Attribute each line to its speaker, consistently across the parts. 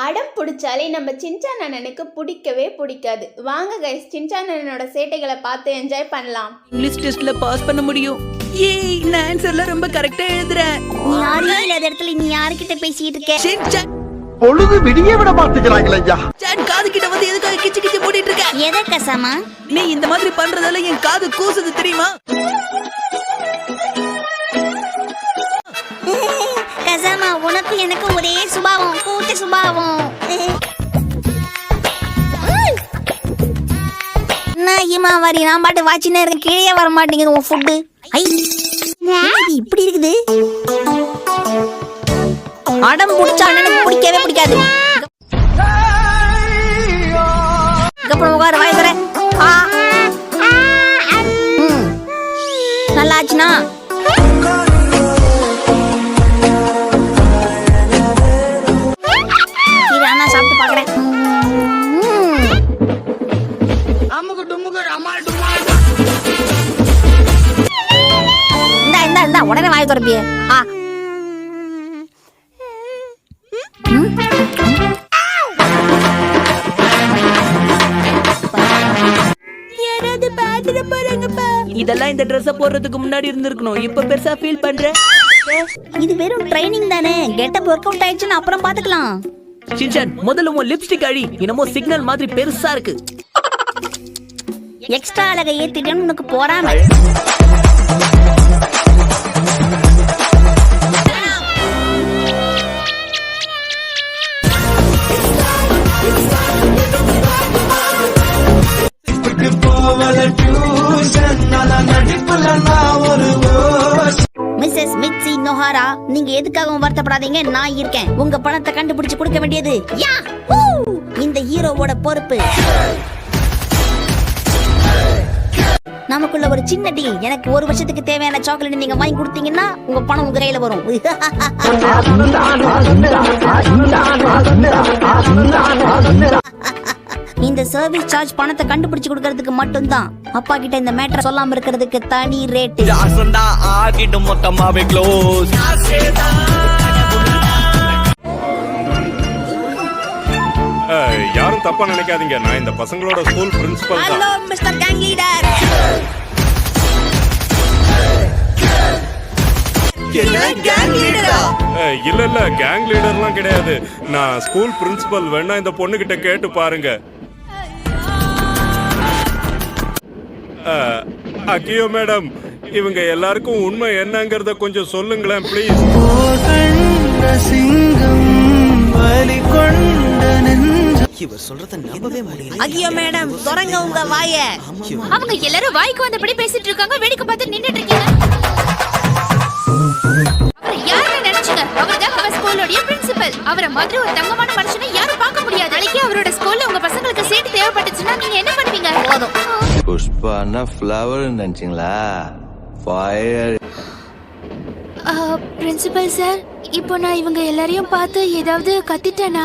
Speaker 1: அடம் பிடிச்சாலே நம்ம சின்சான் அண்ணனுக்கு பிடிக்கவே பிடிக்காது. வாங்க கைஸ், சின்சான் அண்ணனோட சேட்டைகளை பார்த்து என்ஜாய் பண்ணலாம்.
Speaker 2: இங்கிலீஷ் டெஸ்ட்ல பாஸ் பண்ண முடியும். ஏய், நான் ஆன்சர்ல ரொம்ப கரெக்ட்டா எழுதுறேன்.
Speaker 3: நீ யாரே இல்லாத இடத்துல நீ யார்கிட்ட பேசிட்டு இருக்க?
Speaker 2: சின்சான்
Speaker 4: பொழுது விடிய விட மாட்டேங்கிறாங்களே ஐயா.
Speaker 2: சான் காது கிட்ட வந்து எதுக்காக கிச்சு கிச்சு மூடிட்டு இருக்க?
Speaker 3: எதை கசாமா?
Speaker 2: நீ இந்த மாதிரி பண்றதால என் காது கூசுது தெரியுமா?
Speaker 3: கசாமா, உனக்கு எனக்கு ஒரே சுபாவம், கூட்ட சுபாவம். நான் இமாவாரி நான் பாட்டு வாட்சினே இருக்கேன், கீழே வர மாட்டேங்குது உன் ஃபுட்டு. ஐ, இப்படி இருக்குது. அடம் பிடிச்சா அண்ணனுக்கு பிடிக்கவே பிடிக்காது. அப்புறம் உட்காரு, வாய் தர. நல்லா ஆச்சுனா நான் சாப்பிட்டு பாக்குறேன். இந்தா உடனே வாய் திறப்பியே.
Speaker 2: இதெல்லாம் இந்த Dress போடுறதுக்கு முன்னாடி இருந்திருக்கணும். இப்ப பெருசா ஃபீல் பண்றேன்.
Speaker 3: இது வெறும் ட்ரைனிங் தானே, கெட்டப் வொர்க் அவுட் ஆயிடுச்சுன்னு அப்புறம் பாத்துக்கலாம்.
Speaker 2: சின்சான், முதல்ல உன் லிப்ஸ்டிக் அழி. என்னமோ சிக்னல் மாதிரி பெருசா இருக்கு.
Speaker 3: எக்ஸ்ட்ரா அழகை ஏத்திட்டேன்னு உனக்கு போறாம. மிஸ்ஸஸ் மிட்சி நோஹாரா, நீங்க எதுக்காகவும் வருத்தப்படாதீங்க, நான் இருக்கேன். உங்க பணத்தை கண்டுபிடிச்சு கொடுக்க வேண்டியது இந்த ஹீரோவோட பொறுப்பு. நமக்குள்ள ஒரு சின்ன டீல். எனக்கு ஒரு வருஷத்துக்கு தேவையான சாக்லேட் நீங்க வாங்கி கொடுத்தீங்கன்னா உங்க பணம் உங்க கையில வரும். இந்த சர்வீஸ் சார்ஜ் பணத்தை கண்டுபிடிச்சு கொடுக்கிறதுக்கு மட்டும் தான். அப்பா கிட்ட இந்த மேட்டர் சொல்லாம இருக்கிறதுக்கு தனி ரேட்.
Speaker 5: யாரும் தப்பா நினைக்காதீங்க, நான் இந்த பசங்களோட ஸ்கூல் பிரின்சிபல் தான்.
Speaker 3: Hello mister gang leader.
Speaker 5: இல்ல கேங் லீடர்லாம் கிடையாது, நான் ஸ்கூல் பிரின்சிபல். வேணா இந்த பொண்ணு கிட்ட கேட்டு பாருங்க. அக்கியோ மேடம், இவங்க எல்லாருக்கும் உண்மை என்னங்கறத கொஞ்சம் சொல்லுங்களேன் ப்ளீஸ்.
Speaker 6: இவர் சொல்றத நம்பவே முடியல.
Speaker 3: அகியோ மேடம், தொடங்க உங்க வாய.
Speaker 7: அவங்க எல்லாரும் வாய்க்கு வந்தபடி பேசிட்டு இருக்காங்க, வேடிக்கை பார்த்து நின்னுட்டு இருக்கீங்க. அவரை யாரை நினைச்சீங்க? அவர்தான் அவர் ஸ்கூலோட பிரின்சிபல். அவரை மாதிரி ஒரு தங்கமான மனுஷனை யாரும் பார்க்க முடியாது. நாளைக்கு அவரோட ஸ்கூல்ல உங்க பசங்களுக்கு சீட் தேவைப்பட்டுச்சுன்னா நீங்க என்ன பண்ணுவீங்க? போதும்.
Speaker 8: புஷ்பானா ஃப்ளவர் நினைச்சீங்களா? ஃபயர்.
Speaker 7: பிரின்சிபல் சார், இப்போ நான் இவங்க எல்லாரையும் பார்த்து ஏதாவது கத்திட்டேனா?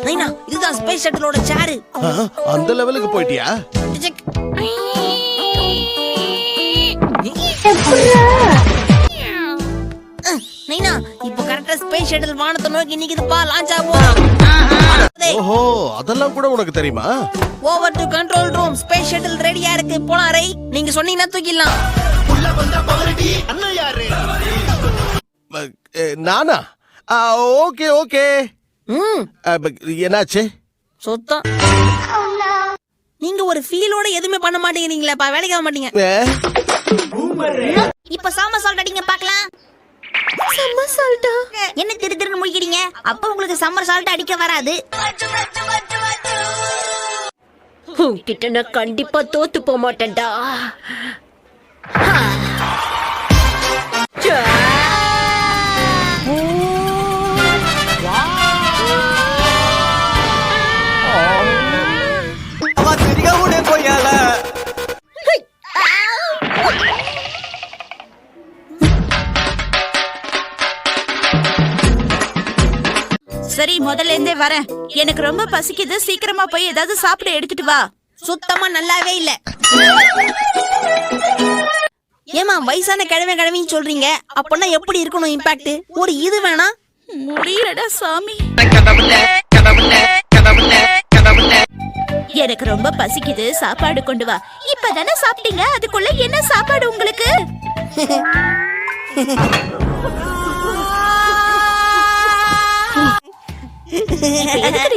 Speaker 3: நைனா, இதுதான் ஸ்பேஸ் ஷட்டிலோட சேர்.
Speaker 4: அந்த லெவலுக்கு போயிட்டியா?
Speaker 3: நைனா, இப்போ கரெக்ட்டா ஸ்பேஸ் ஷட்டில் வானத்தை நோக்கி நிக்குதுப்பா, லான்ச் ஆகும்.
Speaker 4: ஓஹோ, அதெல்லாம் கூட உனக்கு தெரியுமா?
Speaker 3: Over to control room, space shuttle ரெடியா இருக்கு, போலாம் ரை. நீங்க சொன்னீங்கன்னா தூக்கிடலாம்.
Speaker 4: நானா? Okay okay. என்னாச்சு?
Speaker 3: சுத்தம். நீங்க ஒரு ஃபீலோட எதுவுமே பண்ண மாட்டேங்கிறீங்களா? வேலைக்கு ஆக மாட்டீங்க. இப்ப சம்மர் சால்ட் அடிங்க பார்க்கலாம். சம்மர் சால்ட்டா? என்ன திரு திருன்னு முழிக்கிறீங்க? அப்ப உங்களுக்கு சம்மர் சால்ட் அடிக்க வராது.
Speaker 7: கிட்ட நான் கண்டிப்பா தோத்து போக மாட்டேன்டா.
Speaker 2: சரி, முதல்ல இருந்தே வரேன். எனக்கு ரொம்ப பசிக்குது, சீக்கிரமா போய் ஏதாவது சாப்பிட எடுத்துட்டு வா.
Speaker 3: சுத்தமா நல்லாவே இல்ல. ஏமா வயசான கிழவின்னு சொல்றீங்க, அப்பன்னா எப்படி இருக்கணும் இம்பாக்ட்? ஒரு இது வேணா?
Speaker 9: முடியலடா சாமி. எனக்கு ரொம்ப பசிக்குது, சாப்பாடு கொண்டு வா. இப்பதானே சாப்பிட்டீங்க, அதுக்குள்ள என்ன சாப்பாடு உங்களுக்கு?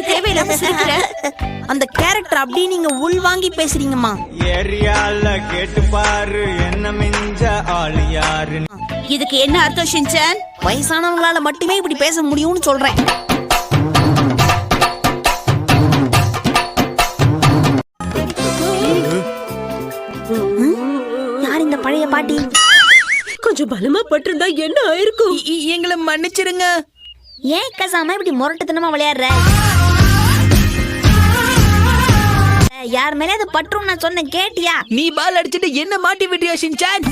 Speaker 9: தேவையில்லாம சிரிக்கிற.
Speaker 3: அந்த கேரக்டர் அப்படியே நீங்க உள் வாங்கி பேசுறீங்கம்மா.
Speaker 6: ஏரியால கேட்டு பாரு என்ன மிஞ்ச ஆள் யாரு.
Speaker 9: இதுக்கு என்ன அர்த்தம் ஷின்சான்?
Speaker 3: வயசானவங்களால மட்டுமே இப்படி பேச முடியும்னு சொல்றேன். யார் இந்த பழைய பாட்டி?
Speaker 9: கொஞ்சம் பலமா பட்டிருந்தா என்ன ஆயிருக்கும்?
Speaker 2: எங்களை மன்னிச்சிருங்க.
Speaker 3: ஏன் கசாம இப்படி முரட்டுத்தனமா விளையாடுற? யார் மேலே அது பற்றும் நான் சொன்ன கேட்டியா?
Speaker 2: நீ பால் அடிச்சிட்டு என்ன மாட்டி விட்டியா ஷின்சான்?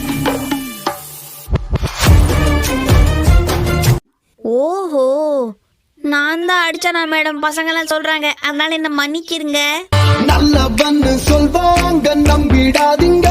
Speaker 3: ஓஹோ, நான் தான் அடிச்சனா மேடம், பசங்க எல்லாம் சொல்றாங்க, அதனால என்ன மன்னிச்சிருங்க.
Speaker 10: நல்லவன்னு சொல்வாங்க, நம்பிடாதீங்க.